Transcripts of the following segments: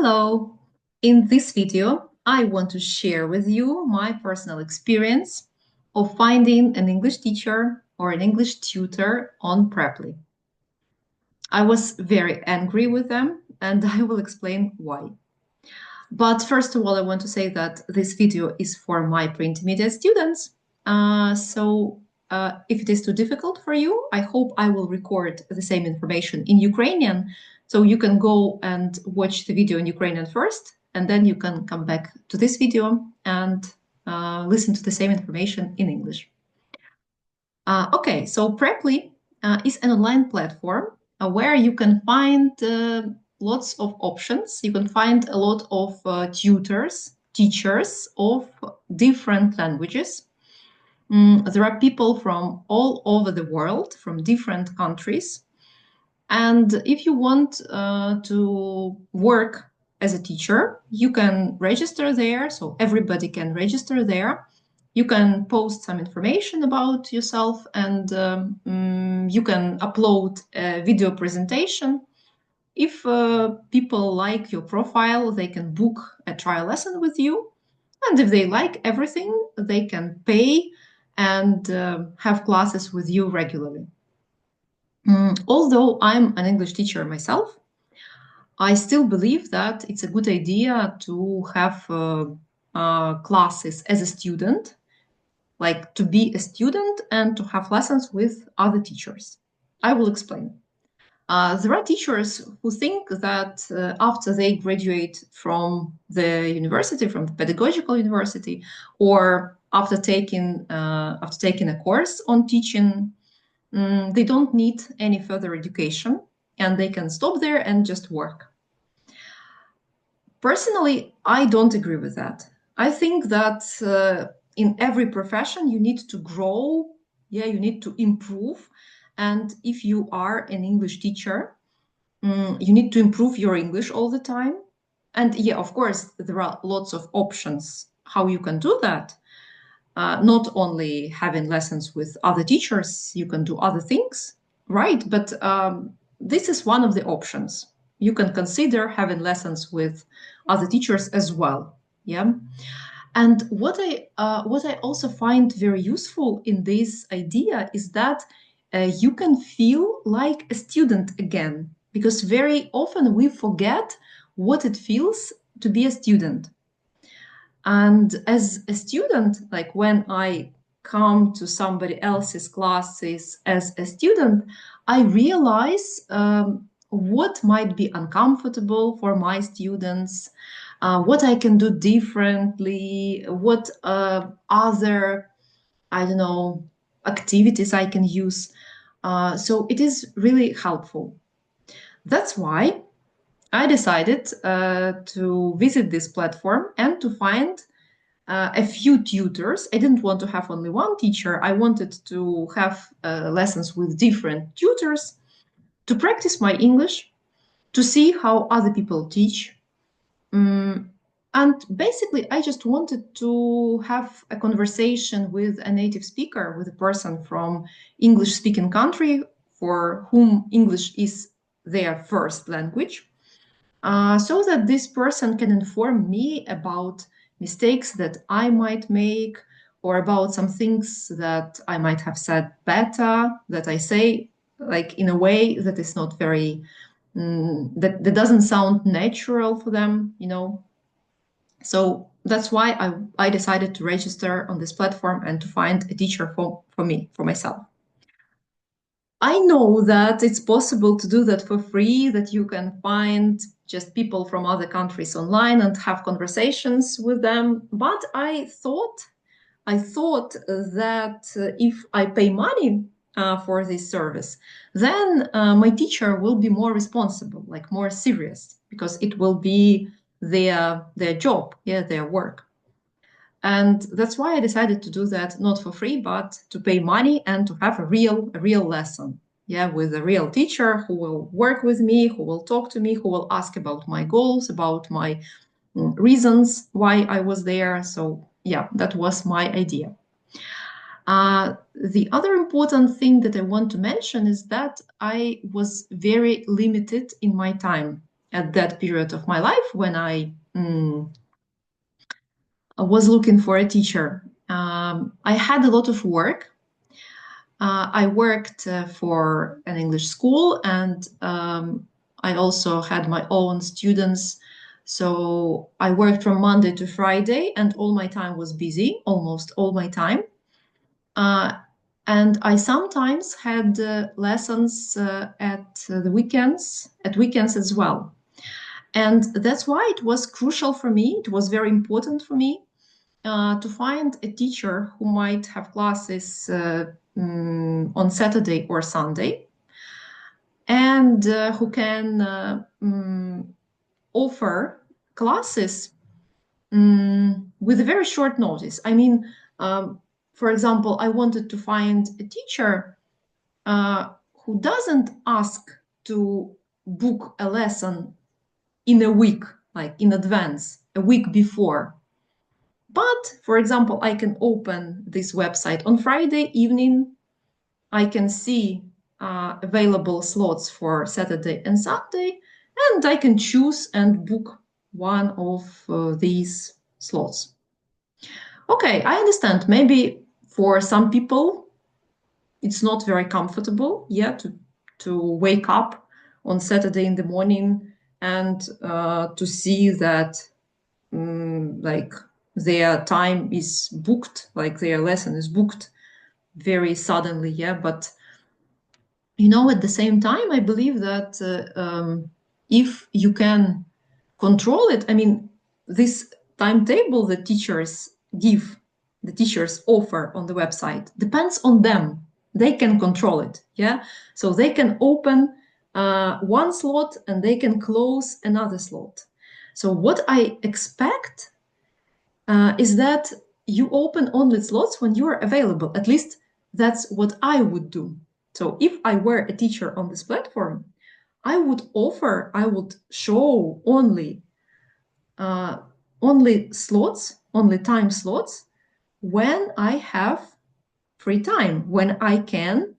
Hello! In this video, I want to share with you my personal experience of finding an English teacher or an English tutor on Preply. I was very angry with them, and I will explain why. But first of all, I want to say that this video is for my pre-intermediate students. If it is too difficult for you, I hope I will record the same information in Ukrainian. So you can go and watch the video in Ukrainian first, and then you can come back to this video and listen to the same information in English. Okay, so Preply is an online platform where you can find lots of options. You can find a lot of tutors, teachers of different languages. There are people from all over the world, from different countries. And if you want to work as a teacher, you can register there. So everybody can register there. You can post some information about yourself, and you can upload a video presentation. If people like your profile, they can book a trial lesson with you. And if they like everything, they can pay and have classes with you regularly. Although I'm an English teacher myself, I still believe that it's a good idea to have classes as a student, like to be a student and to have lessons with other teachers. I will explain. There are teachers who think that after they graduate from the university, from the pedagogical university, or after taking a course on teaching, they don't need any further education, and they can stop there and just work. Personally, I don't agree with that. I think that in every profession you need to grow, you need to improve. And if you are an English teacher, you need to improve your English all the time. And of course, there are lots of options how you can do that. Not only having lessons with other teachers, you can do other things, right? But this is one of the options. You can consider having lessons with other teachers as well. Yeah. And what I also find very useful in this idea is that you can feel like a student again, because very often we forget what it feels to be a student. And as a student, like when I come to somebody else's classes as a student, I realize what might be uncomfortable for my students, what I can do differently, what other, I don't know, activities I can use. So it is really helpful. That's why I decided to visit this platform and to find a few tutors. I didn't want to have only one teacher. I wanted to have lessons with different tutors to practice my English, to see how other people teach. And basically, I just wanted to have a conversation with a native speaker, with a person from English-speaking country for whom English is their first language. So that this person can inform me about mistakes that I might make, or about some things that I might have said better, that I say like in a way that is not very, that doesn't sound natural for them, you know. So that's why I decided to register on this platform and to find a teacher for me, for myself. I know that it's possible to do that for free, that you can find just people from other countries online and have conversations with them. But I thought that if I pay money for this service, then my teacher will be more responsible, like more serious, because it will be their job, their work. And that's why I decided to do that, not for free, but to pay money and to have a real lesson. With a real teacher who will work with me, who will talk to me, who will ask about my goals, about my reasons why I was there. So that was my idea. The other important thing that I want to mention is that I was very limited in my time. at that period of my life when I was looking for a teacher. I had a lot of work. I worked for an English school, and I also had my own students. So I worked from Monday to Friday, and all my time was busy, almost all my time. Uh, and I sometimes had lessons at weekends as well. And that's why it was crucial for me. It was very important for me to find a teacher who might have classes on Saturday or Sunday, and who can offer classes with a very short notice. I mean, for example, I wanted to find a teacher who doesn't ask to book a lesson in a week, like in advance, a week before. But, for example, I can open this website on Friday evening. I can see available slots for Saturday and Sunday, and I can choose and book one of these slots. Okay, I understand. Maybe for some people, it's not very comfortable, yeah, to wake up on Saturday in the morning and to see that like their time is booked, like their lesson is booked very suddenly, yeah. But at the same time, I believe that if you can control it, I mean, this timetable the teachers offer on the website depends on them. They can control it, yeah. So they can open one slot and they can close another slot. So what I expect is that you open only slots when you are available. At least that's what I would do. So if I were a teacher on this platform, I would show only slots, only time slots when I have free time, when I can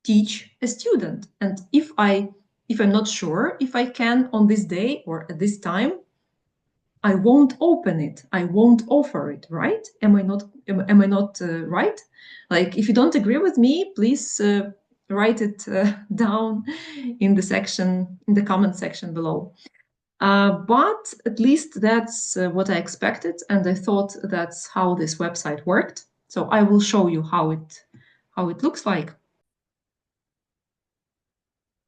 teach a student. And if I'm not sure if I can on this day or at this time, I won't open it. I won't offer it, right? Am I not right? Like, if you don't agree with me, please write it down in the comment section below. But at least that's what I expected, and I thought that's how this website worked. So I will show you how it looks like.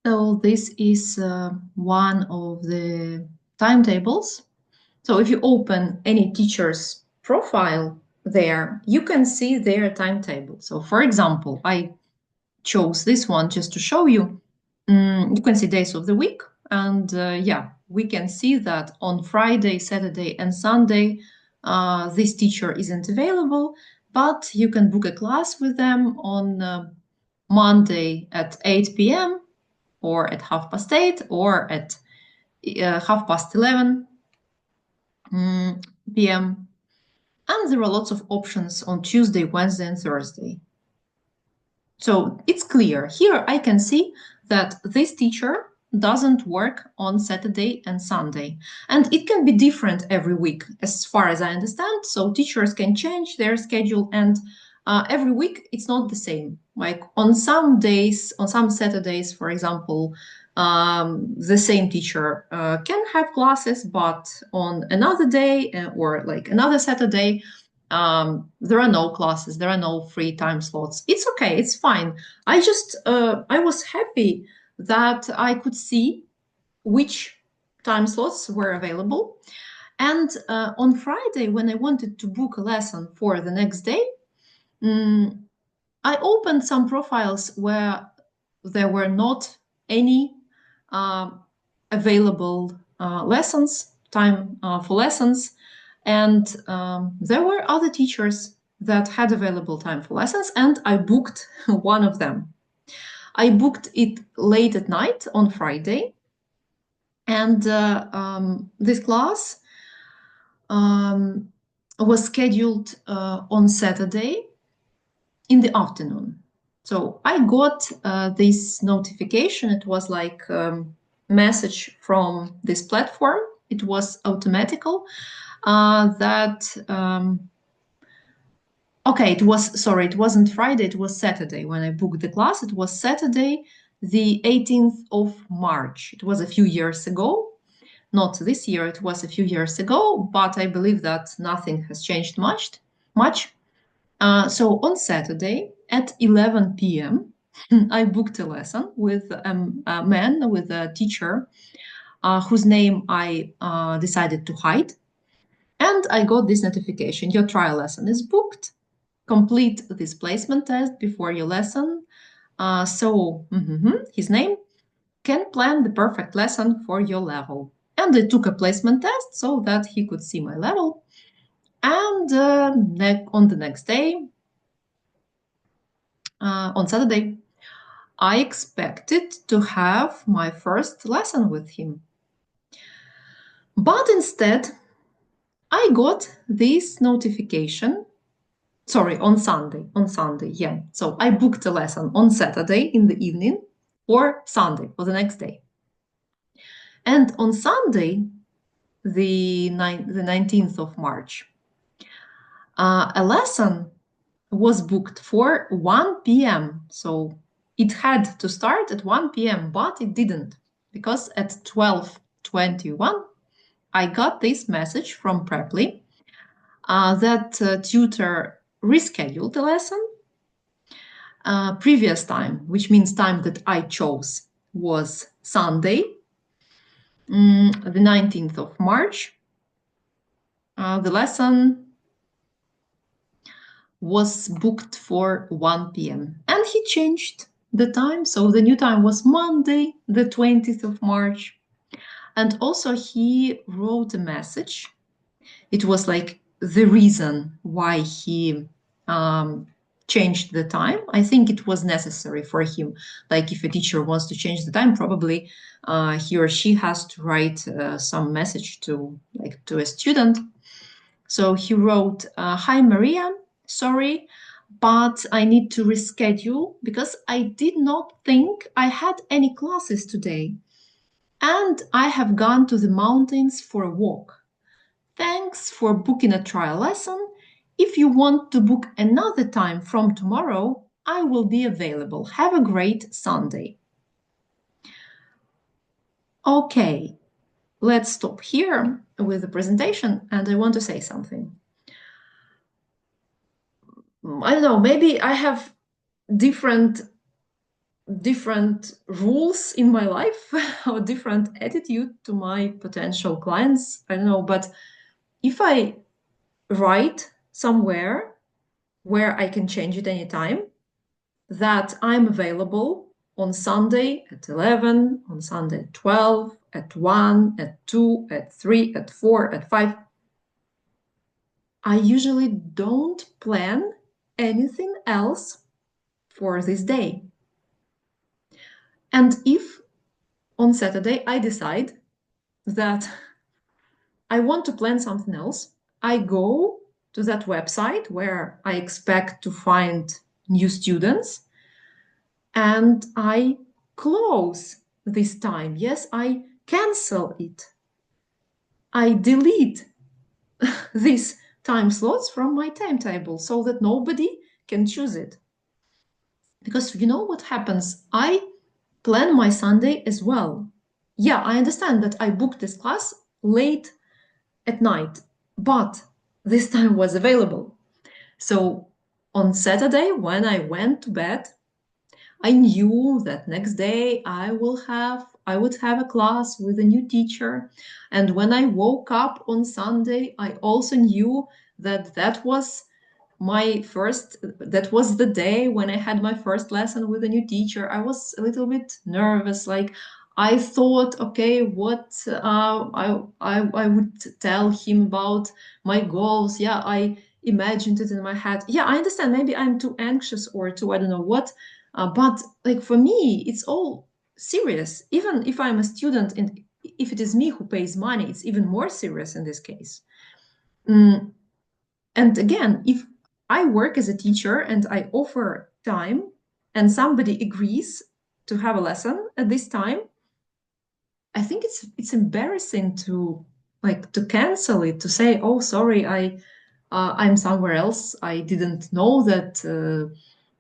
So this is one of the timetables. So if you open any teacher's profile there, you can see their timetable. So for example, I chose this one just to show you. You can see days of the week. And yeah, we can see that on Friday, Saturday, and Sunday, this teacher isn't available, but you can book a class with them on Monday at 8 p.m. or at 8:30 or at 11:30 p.m. And there are lots of options on Tuesday, Wednesday, and Thursday. So it's clear. Here I can see that this teacher doesn't work on Saturday and Sunday. And it can be different every week, as far as I understand. So teachers can change their schedule, and every week it's not the same. Like on some days, on some Saturdays, for example, the same teacher can have classes, but on another day or like another Saturday, there are no classes, there are no free time slots. It's okay, it's fine. I was happy that I could see which time slots were available. And on Friday, when I wanted to book a lesson for the next day, I opened some profiles where there were not any available time for lessons. And there were other teachers that had available time for lessons, and I booked one of them. I booked it late at night on Friday, and this class was scheduled on Saturday in the afternoon. So I got this notification. It was like message from this platform. It was automatical that okay, it wasn't Friday, it was Saturday when I booked the class. It was Saturday, the 18th of March. It was a few years ago. Not this year, it was a few years ago, but I believe that nothing has changed much. So on Saturday at 11 p.m., I booked a lesson with a man, with a teacher whose name I decided to hide. And I got this notification: your trial lesson is booked. Complete this placement test before your lesson. His name can plan the perfect lesson for your level. And I took a placement test so that he could see my level. And on the next day, on Saturday, I expected to have my first lesson with him. But instead, I got this notification. Sorry, on Sunday, yeah. So I booked a lesson on Saturday in the evening or Sunday for the next day. And on Sunday, the 19th of March, a lesson was booked for 1 p.m. So it had to start at 1 p.m., but it didn't, because at 12:21, I got this message from Preply that tutor rescheduled the lesson. Previous time, which means time that I chose, was Sunday, the 19th of March. The lesson was booked for 1 p.m. and he changed the time. So the new time was Monday, the 20th of March. And also he wrote a message. It was like the reason why he changed the time. I think it was necessary for him. Like if a teacher wants to change the time, probably he or she has to write some message to a student. So he wrote, "Hi Maria, sorry, but I need to reschedule because I did not think I had any classes today. And I have gone to the mountains for a walk. Thanks for booking a trial lesson. If you want to book another time from tomorrow, I will be available. Have a great Sunday." Okay, let's stop here with the presentation, and I want to say something. I don't know, maybe I have different rules in my life or different attitude to my potential clients. I don't know, but if I write somewhere where I can change it anytime, that I'm available on Sunday at 11, on Sunday at 12, at 1, at 2, at 3, at 4, at 5. I usually don't plan anything else for this day. And if on Saturday I decide that I want to plan something else, I go to that website where I expect to find new students and I close this time. Yes, I cancel it. I delete these time slots from my timetable so that nobody can choose it. Because you know what happens? I plan my Sunday as well. Yeah, I understand that I booked this class late at night, but this time was available. So on Saturday, when I went to bed, I knew that next day I would have a class with a new teacher. And when I woke up on Sunday, I also knew that that was the day when I had my first lesson with a new teacher. I was a little bit nervous. Like I thought, okay, what I would tell him about my goals. Yeah, I imagined it in my head. Yeah, I understand. Maybe I'm too anxious or too, I don't know what. But like for me, it's all serious. Even if I'm a student and if it is me who pays money, it's even more serious in this case. And again, if I work as a teacher and I offer time and somebody agrees to have a lesson at this time, I think it's embarrassing to cancel it, to say, oh, sorry, I'm somewhere else. I didn't know that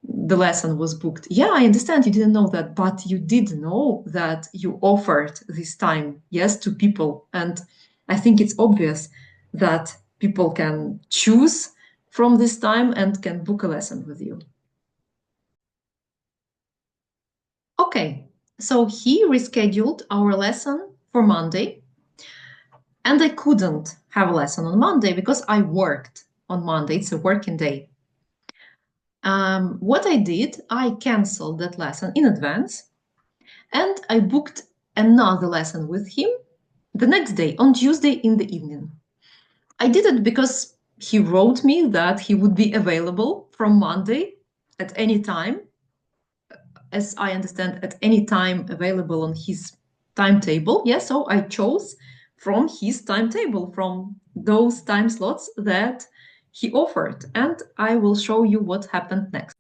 the lesson was booked. Yeah, I understand you didn't know that, but you did know that you offered this time, yes, to people. And I think it's obvious that people can choose from this time and can book a lesson with you. Okay, so he rescheduled our lesson for Monday, and I couldn't have a lesson on Monday because I worked on Monday. It's a working day. What I did, I canceled that lesson in advance and I booked another lesson with him the next day, on Tuesday in the evening. I did it because he wrote me that he would be available from Monday at any time, as I understand, at any time available on his timetable. Yeah, so I chose from his timetable, from those time slots that he offered, and I will show you what happened next.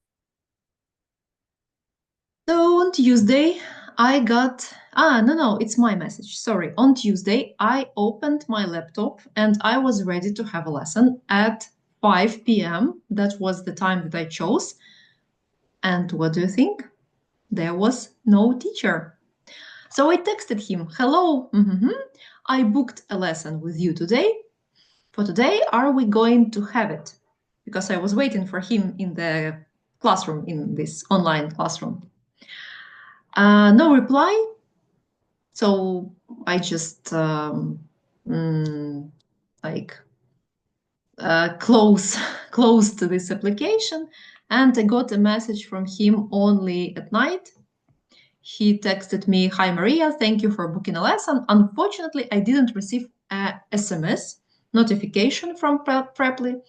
So on Tuesday, I got, no, it's my message. Sorry. On Tuesday, I opened my laptop and I was ready to have a lesson at 5 p.m. That was the time that I chose. And what do you think? There was no teacher. So I texted him, hello, I booked a lesson with you today. For today, are we going to have it? Because I was waiting for him in the classroom, in this online classroom. No reply. So I just like close closed this application, and I got a message from him only at night. He texted me, "Hi Maria, thank you for booking a lesson. Unfortunately, I didn't receive a SMS notification from Preply,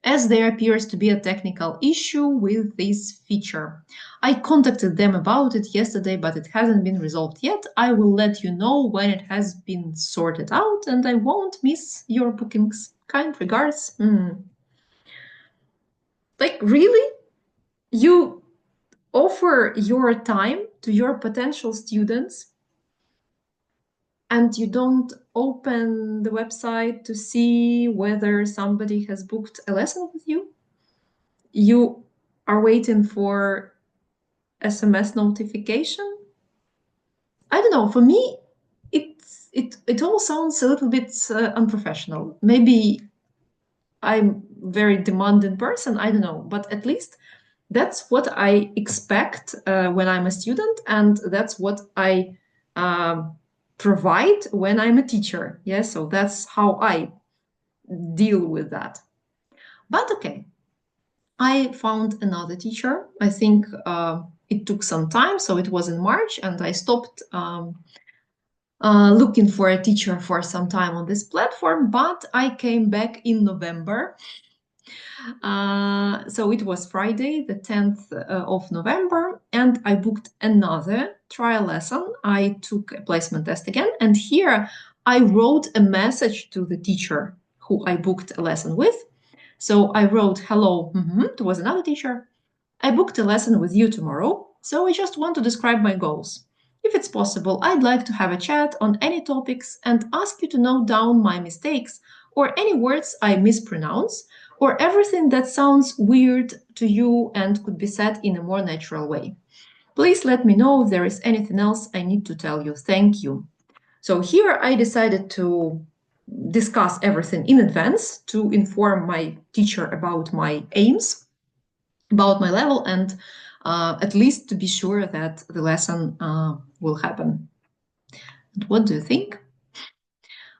as there appears to be a technical issue with this feature. I contacted them about it yesterday, but it hasn't been resolved yet. I will let you know when it has been sorted out, and I won't miss your bookings. Kind regards." Like, really? You offer your time to your potential students and you don't open the website to see whether somebody has booked a lesson with you? You are waiting for SMS notification? I don't know. For me, it all sounds a little bit unprofessional. Maybe I'm a very demanding person. I don't know, but at least that's what I expect when I'm a student, and that's what I uh, provide when I'm a teacher. Yeah, so that's how I deal with that. But okay, I found another teacher. I think it took some time, so it was in March, and I stopped looking for a teacher for some time on this platform, but I came back in November. So it was Friday, the 10th of November, and I booked another trial lesson. I took a placement test again, and here I wrote a message to the teacher who I booked a lesson with. So I wrote, hello, it was another teacher. I booked a lesson with you tomorrow, so I just want to describe my goals. If it's possible, I'd like to have a chat on any topics and ask you to note down my mistakes or any words I mispronounce or everything that sounds weird to you and could be said in a more natural way. Please let me know if there is anything else I need to tell you. Thank you. So here I decided to discuss everything in advance to inform my teacher about my aims, about my level, and at least to be sure that the lesson will happen. And what do you think?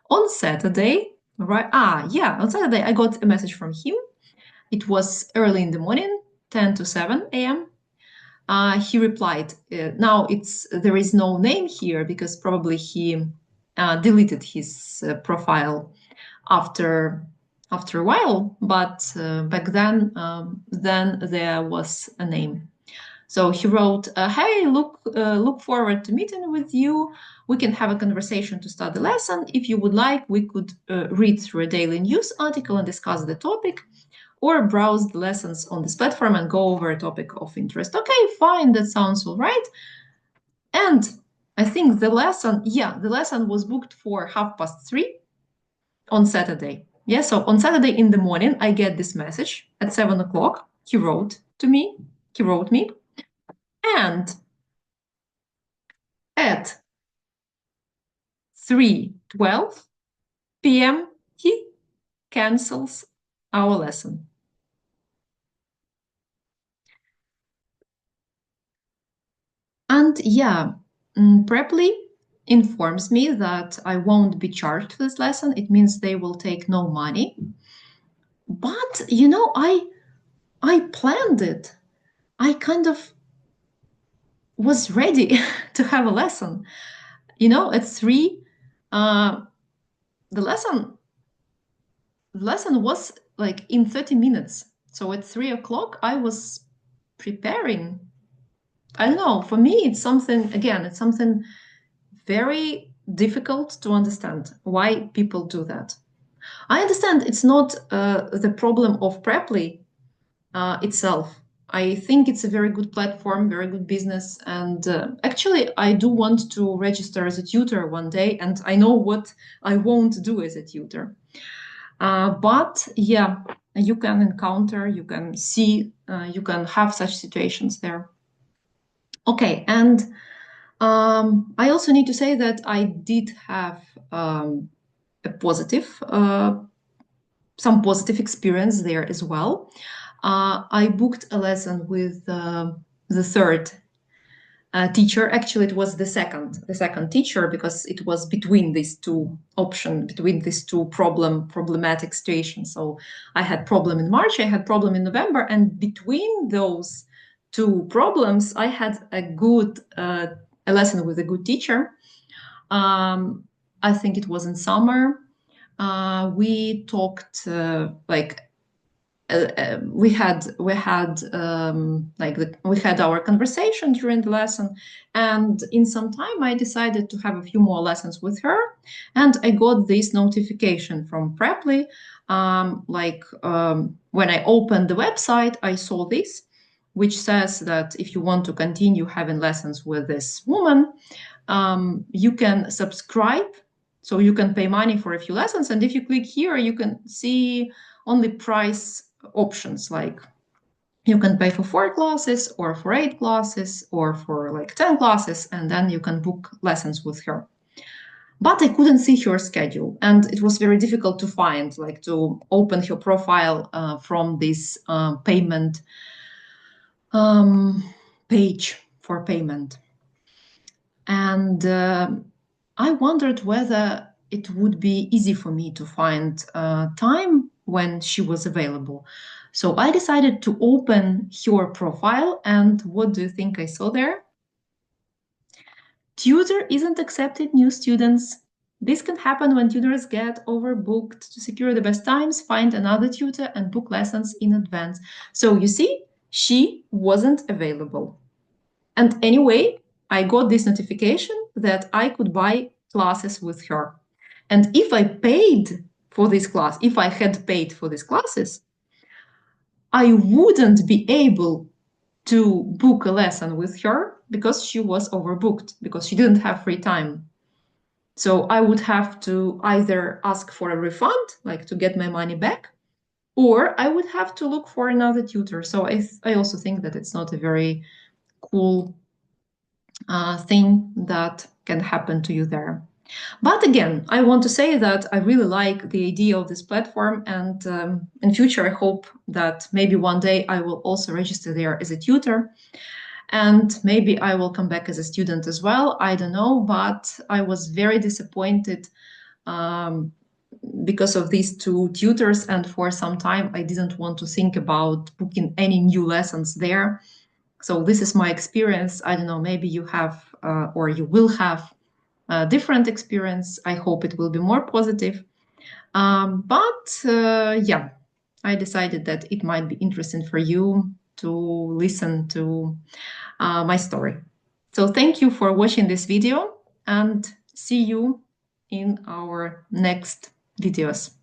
On Saturday, right? Yeah, on Saturday I got a message from him. It was early in the morning, 10 to 7 a.m. He replied, now there is no name here because probably he deleted his profile after a while, but back then there was a name. So he wrote, "Hey, look forward to meeting with you. We can have a conversation to start the lesson. If you would like, we could read through a daily news article and discuss the topic, or browse the lessons on this platform and go over a topic of interest." Okay, fine, that sounds all right. And I think the lesson, the lesson was booked for 3:30 on Saturday. Yeah, so on Saturday in the morning, I get this message at 7 o'clock. He wrote to me. He wrote me. And at 3:12 p.m., he cancels our lesson. And Preply informs me that I won't be charged for this lesson. It means they will take no money. But I planned it. I kind of was ready to have a lesson. At 3, uh, the lesson was like in 30 minutes. So at 3 o'clock, I was preparing. I don't know. For me, it's something very difficult to understand why people do that. I understand it's not the problem of Preply itself. I think it's a very good platform, very good business. And actually, I do want to register as a tutor one day, and I know what I won't do as a tutor. But you can encounter, you can see, you can have such situations there. Okay, and I also need to say that I did have a some positive experience there as well. I booked a lesson with the third teacher. Actually, it was the second teacher, because it was between these two problematic situations. So I had problem in March, I had problem in November, and between those two problems, I had a lesson with a good teacher. I think it was in summer. We talked we had our conversation during the lesson, and in some time I decided to have a few more lessons with her, and I got this notification from Preply. When I opened the website, I saw this, which says that if you want to continue having lessons with this woman, you can subscribe, so you can pay money for a few lessons, and if you click here, you can see only price options, like you can pay for 4 classes or for 8 classes or for like 10 classes, and then you can book lessons with her. But I couldn't see her schedule, and it was very difficult to find, like to open her profile from this payment page for payment. And I wondered whether it would be easy for me to find time when she was available. So I decided to open her profile, and what do you think I saw there? Tutor isn't accepting new students. This can happen when tutors get overbooked. To secure the best times, find another tutor and book lessons in advance. So you see, she wasn't available. And anyway, I got this notification that I could buy classes with her. And if I had paid for these classes, I wouldn't be able to book a lesson with her because she was overbooked, because she didn't have free time. So I would have to either ask for a refund, like to get my money back, or I would have to look for another tutor. So I also think that it's not a very cool thing that can happen to you there. But again, I want to say that I really like the idea of this platform, and in future, I hope that maybe one day I will also register there as a tutor, and maybe I will come back as a student as well. I don't know, but I was very disappointed because of these two tutors, and for some time I didn't want to think about booking any new lessons there. So this is my experience. I don't know, maybe you have or you will have a different experience. I hope it will be more positive. I decided that it might be interesting for you to listen to my story. So thank you for watching this video, and see you in our next videos.